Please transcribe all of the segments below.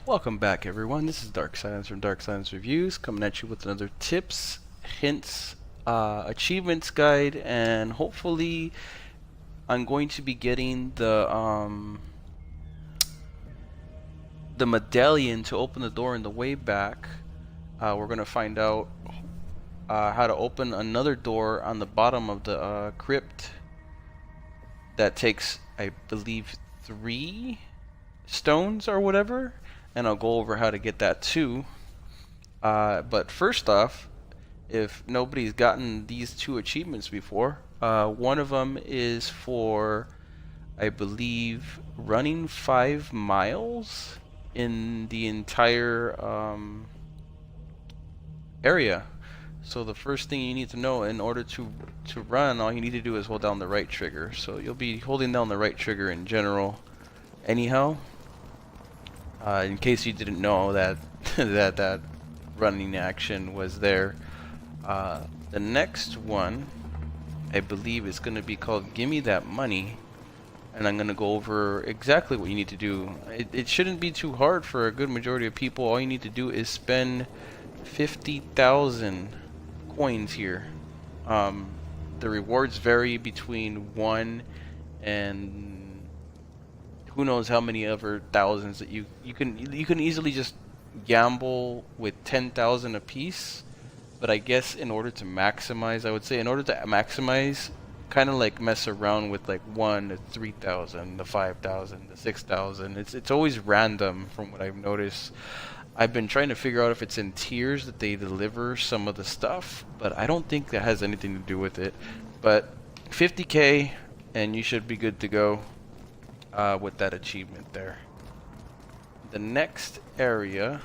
Welcome back, everyone. This is Dark Silence from Dark Silence Reviews, coming at you with another tips, hints, achievements guide, and hopefully I'm going to be getting the medallion to open the door on the way back. We're gonna find out how to open another door on the bottom of the crypt that takes, I believe, 3 stones or whatever, and I'll go over how to get that too. But first off, if nobody's gotten these 2 achievements before, one of them is for, I believe, running 5 miles in the entire area. So the first thing you need to know, in order to run, all you need to do is hold down the right trigger. So you'll be holding down the right trigger in general anyhow. In case you didn't know that that running action was there. The next one, I believe, is going to be called Gimme That Money, and I'm going to go over exactly what you need to do. It shouldn't be too hard for a good majority of people. All you need to do is spend 50,000 coins here. The rewards vary between 1 and who knows how many other thousands that you can easily just gamble with 10,000 apiece. But I guess in order to maximize, I would say in order to maximize, kind of like mess around with like 1 to 3,000, the 5,000, the 6,000. It's always random from what I've noticed. I've been trying to figure out if it's in tiers that they deliver some of the stuff, but I don't think that has anything to do with it. But 50k and you should be good to go with that achievement there. The next area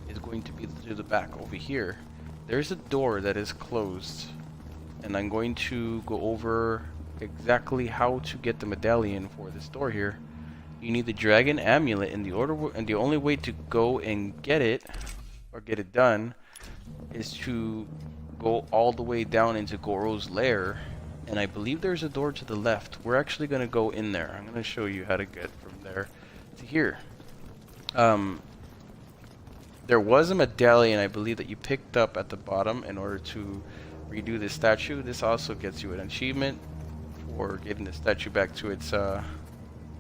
is going to be to the back over here. There's a door that is closed, and I'm going to go over exactly how to get the medallion for this door here. You need the dragon amulet, and the only way to go and get it or get it done is to go all the way down into Goro's lair, and I believe there's a door to the left. We're actually going to go in there. I'm going to show you how to get from there to here. There was a medallion, I believe, that you picked up at the bottom in order to redo the statue. This also gets you an achievement for getting the statue back to its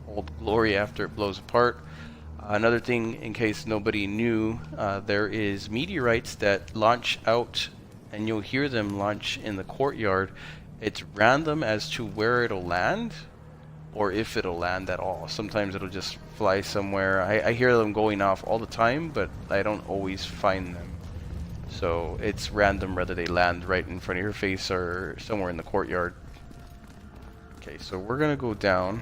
old glory after it blows apart. Another thing, in case nobody knew, there is meteorites that launch out, and you'll hear them launch in the courtyard. It's random as to where it'll land, or if it'll land at all. Sometimes it'll just fly somewhere. I hear them going off all the time, but I don't always find them. So it's random whether they land right in front of your face or somewhere in the courtyard. Okay, so we're gonna go down.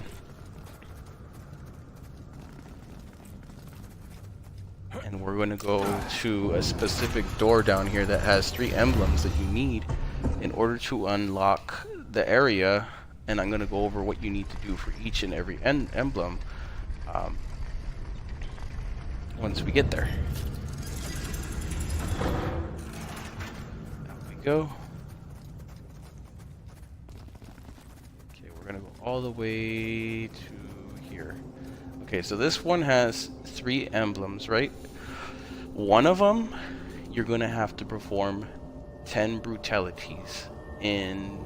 And we're going to go to a specific door down here that has 3 emblems that you need in order to unlock the area. And I'm going to go over what you need to do for each and every emblem once we get there. There we go. Okay, we're going to go all the way to here. Okay, so this one has 3 emblems, right? One of them, you're going to have to perform 10 brutalities in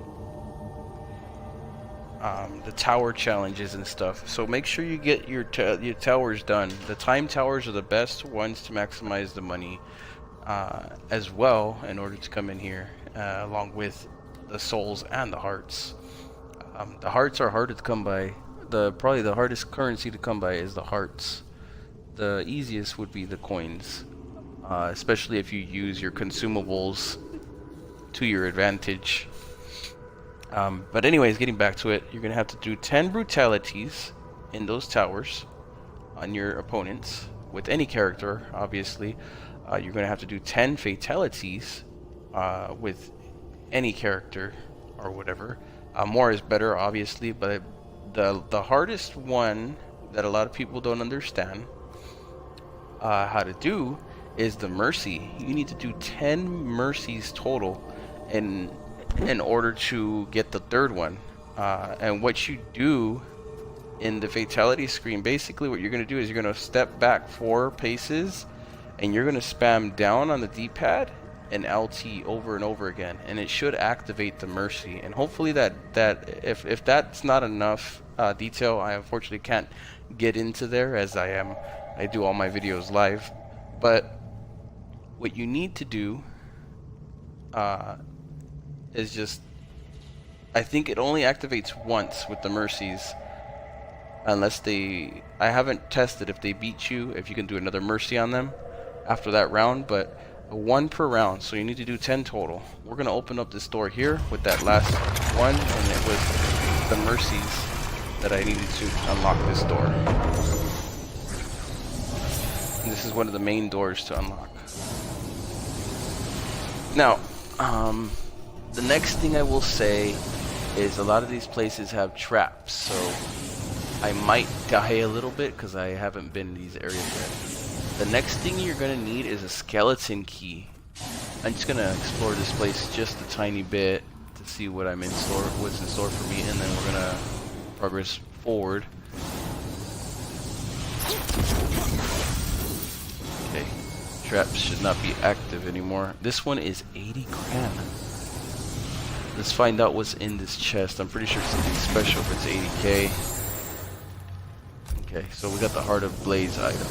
the tower challenges and stuff. So make sure you get your towers done. The time towers are the best ones to maximize the money as well, in order to come in here, along with the souls and the hearts. The hearts are harder to come by. Probably the hardest currency to come by is the hearts. The easiest would be the coins, especially if you use your consumables to your advantage. But anyways, getting back to it, you're going to have to do 10 brutalities in those towers on your opponents, with any character, obviously. You're going to have to do 10 fatalities with any character or whatever. More is better, obviously, but the hardest one that a lot of people don't understand how to do is the mercy. You need to do 10 mercies total in order to get the third one. And what you do in the fatality screen, basically what you're going to do is you're going to step back 4 paces, and you're going to spam down on the D-pad and LT over and over again, and it should activate the mercy. And hopefully that if that's not enough detail, I unfortunately can't get into there, as I do all my videos live. But what you need to do is just, I think it only activates once with the mercies, unless I haven't tested if they beat you, if you can do another mercy on them after that round, but 1 per round, so you need to do 10 total. We're gonna open up this door here with that last one, and it was the mercies that I needed to unlock this door. And this is one of the main doors to unlock. Now, the next thing I will say is a lot of these places have traps, so I might die a little bit because I haven't been in these areas yet. The next thing you're going to need is a skeleton key. I'm just going to explore this place just a tiny bit to see what's in store for me, and then we're going to progress forward. Okay, traps should not be active anymore. This one is 80 grand. Let's find out what's in this chest. I'm pretty sure it's something special if it's 80k. Okay, so we got the Heart of Blaze item.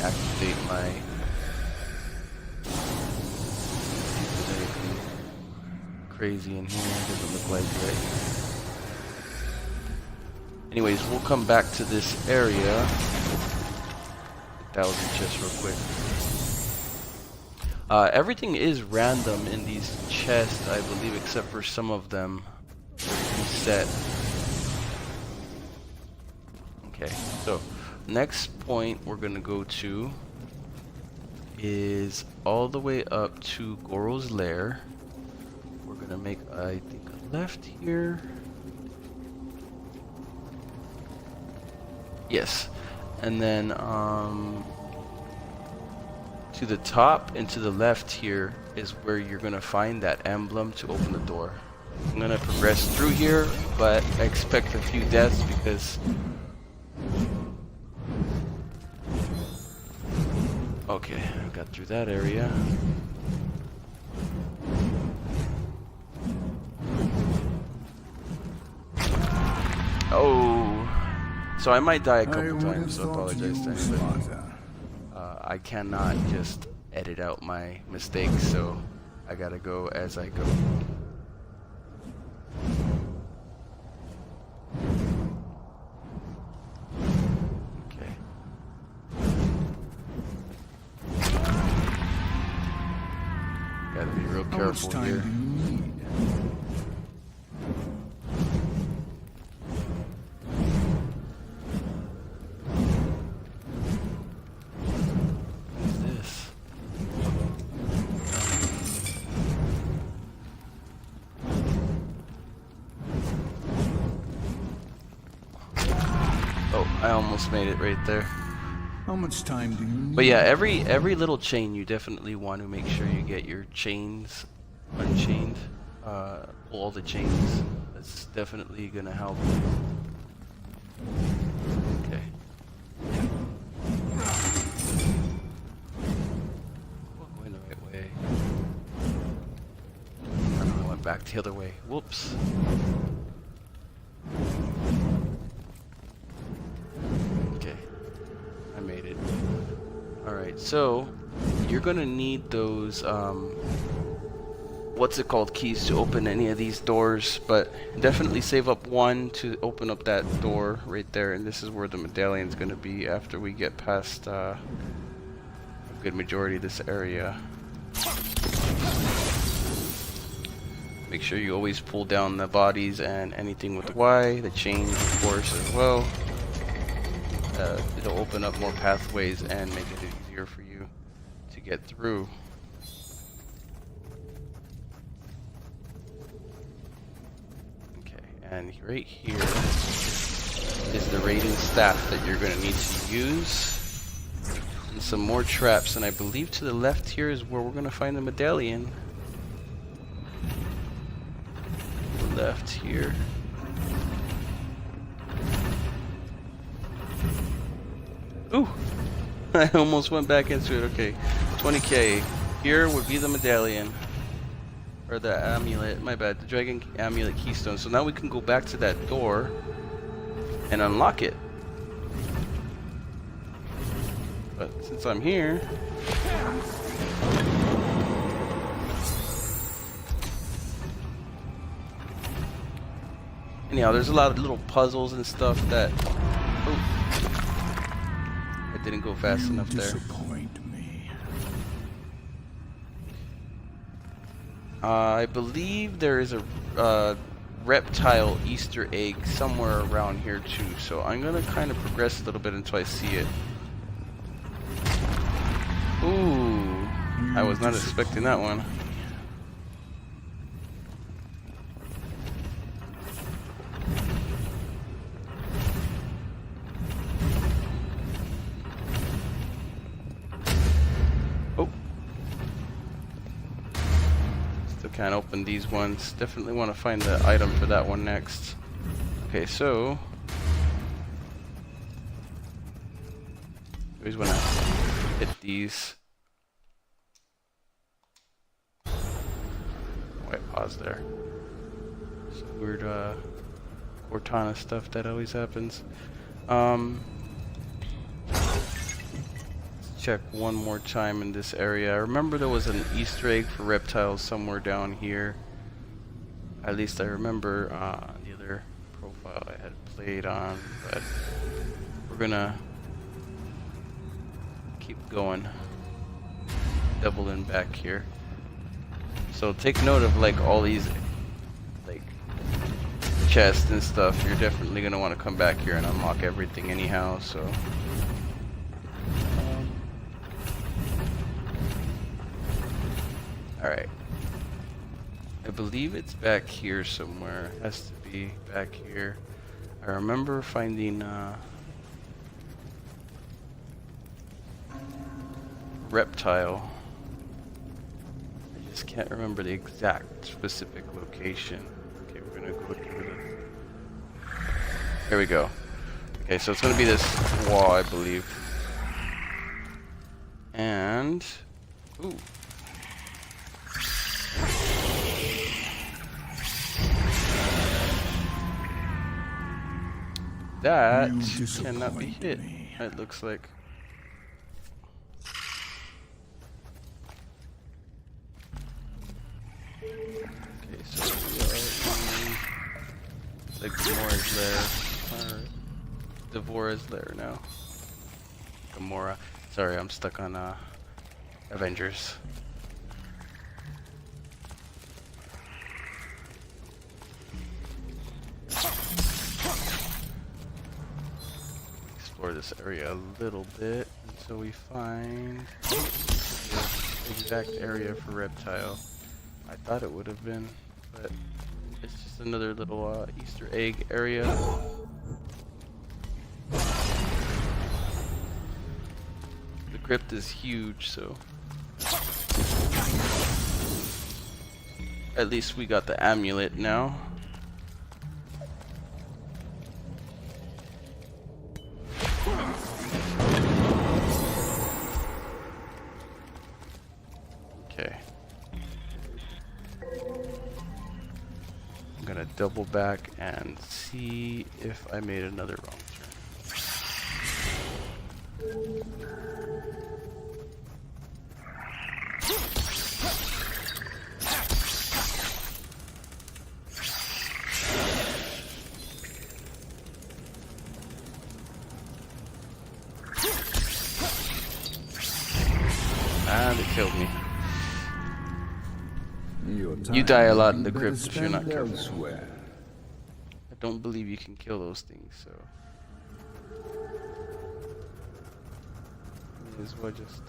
Activate my anything crazy in here. Doesn't look like it. Anyways, we'll come back to this area. 1,000 chests real quick. Everything is random in these chests, I believe, except for some of them reset. Okay, so next point we're gonna go to is all the way up to Goro's lair. We're gonna make, I think, a left here. Yes, and then to the top and to the left here is where you're gonna find that emblem to open the door. I'm gonna progress through here, but I expect a few deaths because okay, I got through that area. Oh, so I might die a couple times, so I apologize to anybody. I cannot just edit out my mistakes, so I gotta go as I go. Gotta be real careful here. What's this? Oh, I almost made it right there. How much time do you need? But yeah, every little chain, you definitely want to make sure you get your chains unchained. Pull all the chains. That's definitely gonna help. Okay. Going the right way. I went back the other way. Whoops. Made it. Alright, so you're gonna need those what's it called, keys to open any of these doors, but definitely save up 1 to open up that door right there, and this is where the medallion's gonna be after we get past a good majority of this area. Make sure you always pull down the bodies and anything with Y, the chains of course as well. It'll open up more pathways and make it easier for you to get through. Okay, and right here is the raiding staff that you're going to need to use. And some more traps, and I believe to the left here is where we're going to find the medallion. left here. Ooh! I almost went back into it. Okay, 20k. Here would be the medallion. Or the amulet, my bad. The dragon amulet keystone. So now we can go back to that door and unlock it. But since I'm here... Anyhow, there's a lot of little puzzles and stuff that... Oh, I didn't go fast enough there. Disappoint me. I believe there is a reptile Easter egg somewhere around here too, so I'm gonna kind of progress a little bit until I see it. Ooh, I was not expecting that one. Can't open these ones. Definitely want to find the item for that one next. Okay, so always want to hit these. Wait, pause there. Some weird Cortana stuff that always happens. Check one more time in this area. I remember there was an Easter egg for reptiles somewhere down here. At least I remember the other profile I had played on, but we're gonna keep going. Doubling back here. So take note of like all these like chests and stuff. You're definitely gonna want to come back here and unlock everything anyhow, so alright. I believe it's back here somewhere. It has to be back here. I remember finding reptile. I just can't remember the exact specific location. Okay, we're gonna go through the... Here we go. Okay, so it's gonna be this wall, I believe. And... ooh. That cannot be hit, it looks like. Okay, so we are in the Gamora's lair. Or Devora's lair now. Gamora. Sorry, I'm stuck on Avengers. Explore this area a little bit until we find the exact area for reptile. I thought it would have been, but it's just another little Easter egg area. The crypt is huge, so at least we got the amulet now. Double back and see if I made another wrong turn. And it killed me. You die a lot in the crypt if you're not careful. I don't believe you can kill those things, so may as well just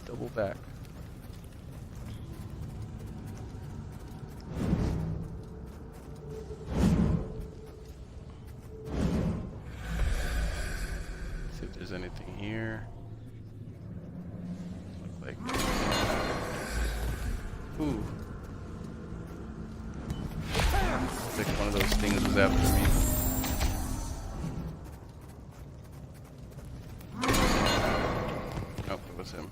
double back. See if there's anything here. Look like ooh. was after me. Nope, it was him.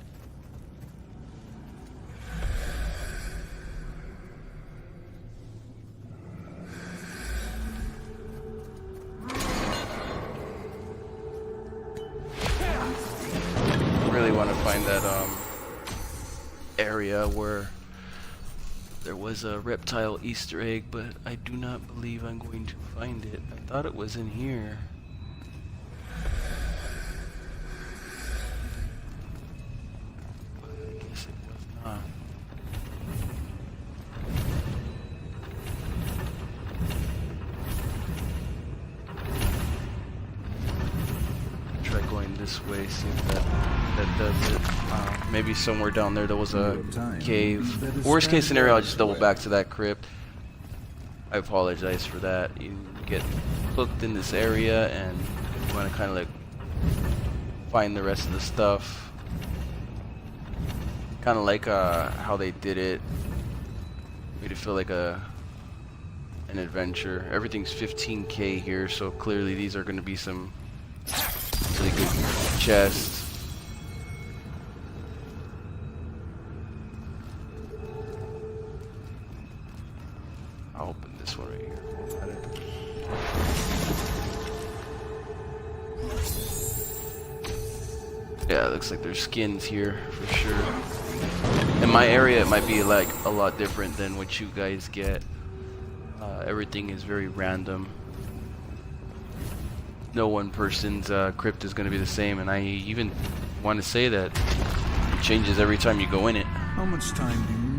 Really want to find that area where there was a reptile Easter egg, but I do not believe I'm going to find it. I thought it was in here. But I guess it was not. Try going this way, see if that does it. Maybe somewhere down there was a cave. Worst case scenario, I'll just double back to that crypt. I apologize for that. You get hooked in this area and you want to kind of like find the rest of the stuff. Kind of like how they did it. Made it feel like an adventure. Everything's 15k here, so clearly these are going to be some really good chests. I'll open this one right here. Yeah, it looks like there's skins here for sure. In my area, it might be like a lot different than what you guys get. Everything is very random. No one person's crypt is going to be the same, and I even want to say that it changes every time you go in it. How much time do you need?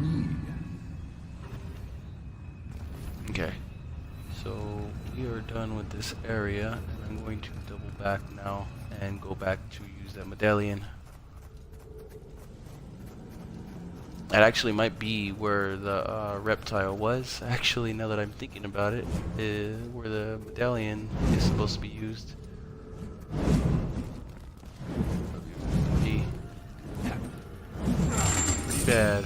Okay, so we are done with this area, and I'm going to double back now and go back to use that medallion. That actually might be where the reptile was. Actually, now that I'm thinking about it, where the medallion is supposed to be used. Pretty bad.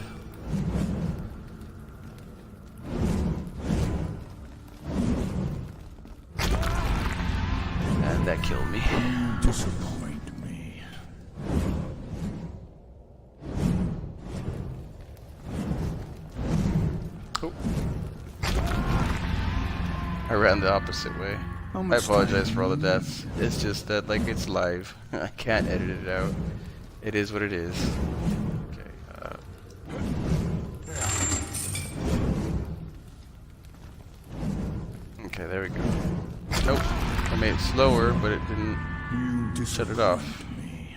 And that killed me. Disappoint me. Oh. I ran the opposite way. How I much apologize time for all the do you deaths. It's just that, like, it's live. I can't edit it out. It is what it is. Okay, okay, there we go. Nope. I made it slower, but it didn't You shut it off. disappoint me.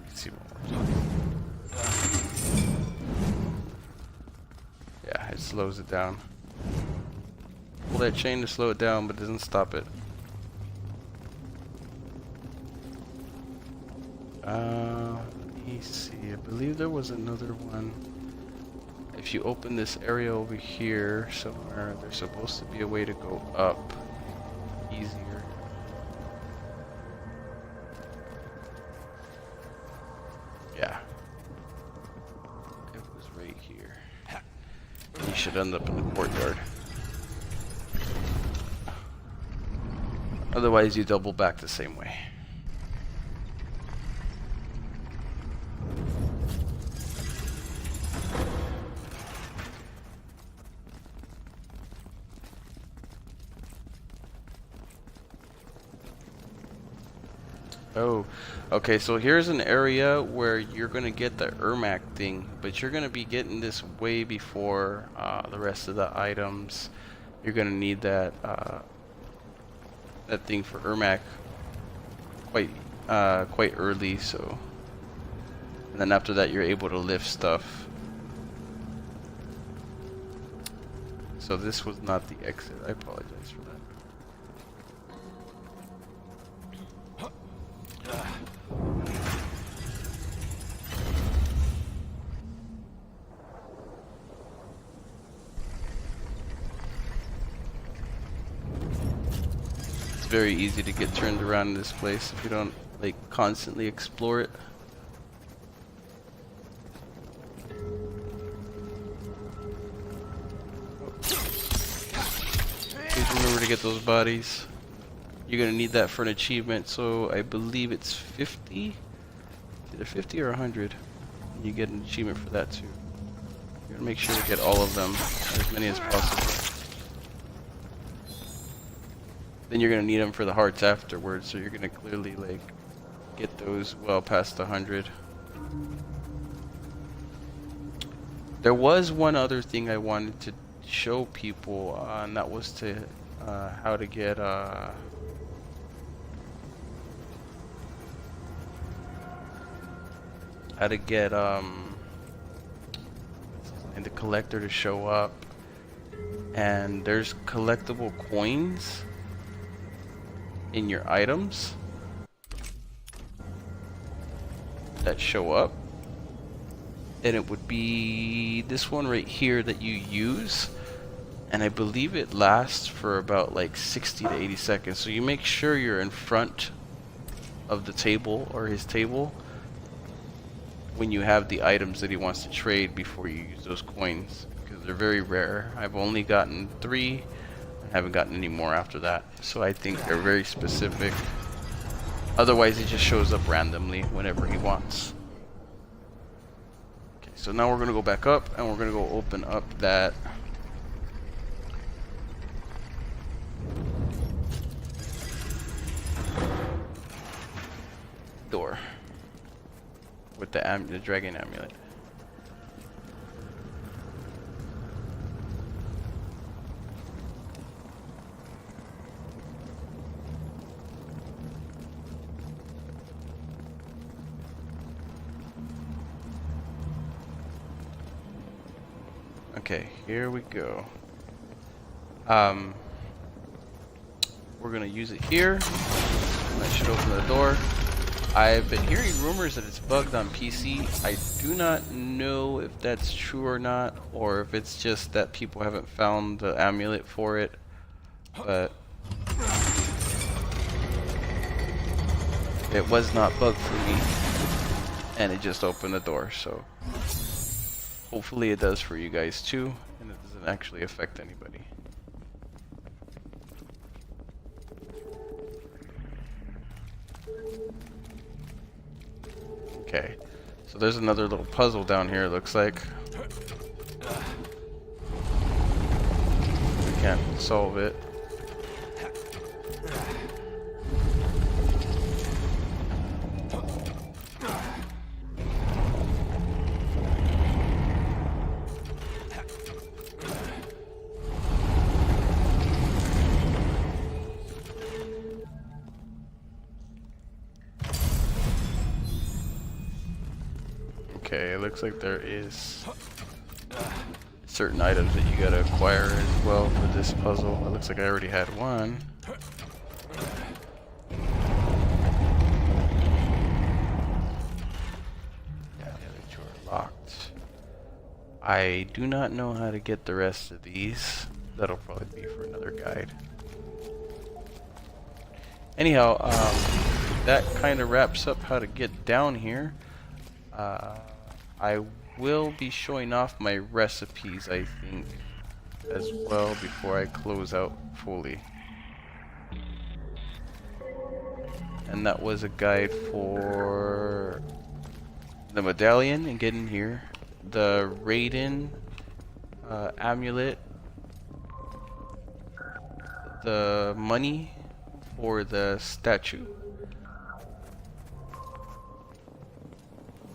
Let's see what yeah, it slows it down. Pull that chain to slow it down, but it doesn't stop it. Let me see. I believe there was another one. If you open this area over here somewhere, there's supposed to be a way to go up easier. Yeah. It was right here. You should end up in the courtyard. Otherwise, you double back the same way. Oh, okay, so here's an area where you're going to get the Ermac thing, but you're going to be getting this way before the rest of the items. You're going to need that that thing for Ermac quite early, so. And then after that, you're able to lift stuff. So this was not the exit. I apologize for that. It's very easy to get turned around in this place if you don't like constantly explore it. Remember to get those bodies. You're gonna need that for an achievement, so I believe it's 50. Either 50 or 100. And you get an achievement for that too. You're gonna make sure to get all of them, as many as possible. Then you're gonna need them for the hearts afterwards, so you're gonna clearly like get those well past 100. There was one other thing I wanted to show people, and that was to how to get and the collector to show up. And there's collectible coins in your items that show up, and it would be this one right here that you use, and I believe it lasts for about like 60 to 80 seconds. So you make sure you're in front of the table or his table when you have the items that he wants to trade before you use those coins, because they're very rare. I've only gotten 3. I haven't gotten any more after that, so I think they're very specific. Otherwise he just shows up randomly whenever he wants. Okay, so now we're gonna go back up and we're gonna go open up that door with the dragon amulet. Okay, here we go. We're gonna use it here. That should open the door. I've been hearing rumors that it's bugged on PC. I do not know if that's true or not, or if it's just that people haven't found the amulet for it, but it was not bugged for me, and it just opened the door, so hopefully it does for you guys too, and it doesn't actually affect anybody. Okay, so there's another little puzzle down here, it looks like. We can't solve it. Okay, it looks like there is certain items that you gotta acquire as well for this puzzle. It looks like I already had one. Yeah, the other two are locked. I do not know how to get the rest of these. That'll probably be for another guide. Anyhow, that kind of wraps up how to get down here. I will be showing off my recipes, I think, as well before I close out fully. And that was a guide for the medallion and getting here, the Raiden amulet, the money for the statue,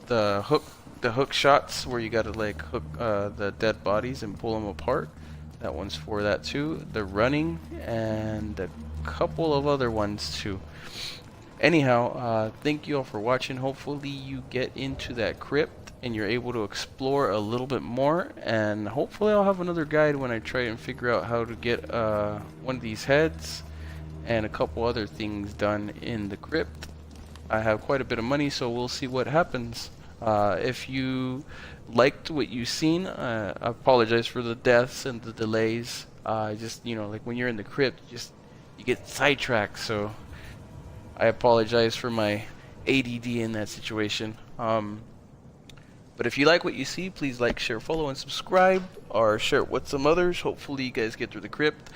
the hook shots where you gotta like hook the dead bodies and pull them apart. That one's for that too. The running and a couple of other ones too. Anyhow, thank you all for watching. Hopefully you get into that crypt and you're able to explore a little bit more, and hopefully I'll have another guide when I try and figure out how to get one of these heads and a couple other things done in the crypt. I have quite a bit of money, so we'll see what happens. If you liked what you've seen, I apologize for the deaths and the delays. Just, you know, like when you're in the crypt, you get sidetracked, so I apologize for my ADD in that situation. But if you like what you see, please like, share, follow, and subscribe, or share it with some others. Hopefully you guys get through the crypt.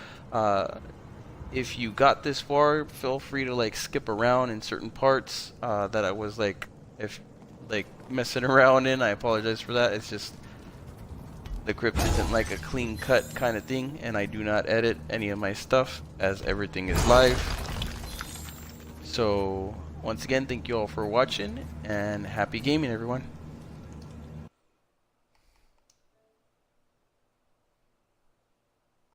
If you got this far, feel free to like skip around in certain parts that I was like messing around in. I apologize for that. It's just the Krypt isn't like a clean cut kind of thing, and I do not edit any of my stuff as everything is live. So once again, thank you all for watching, and happy gaming, everyone.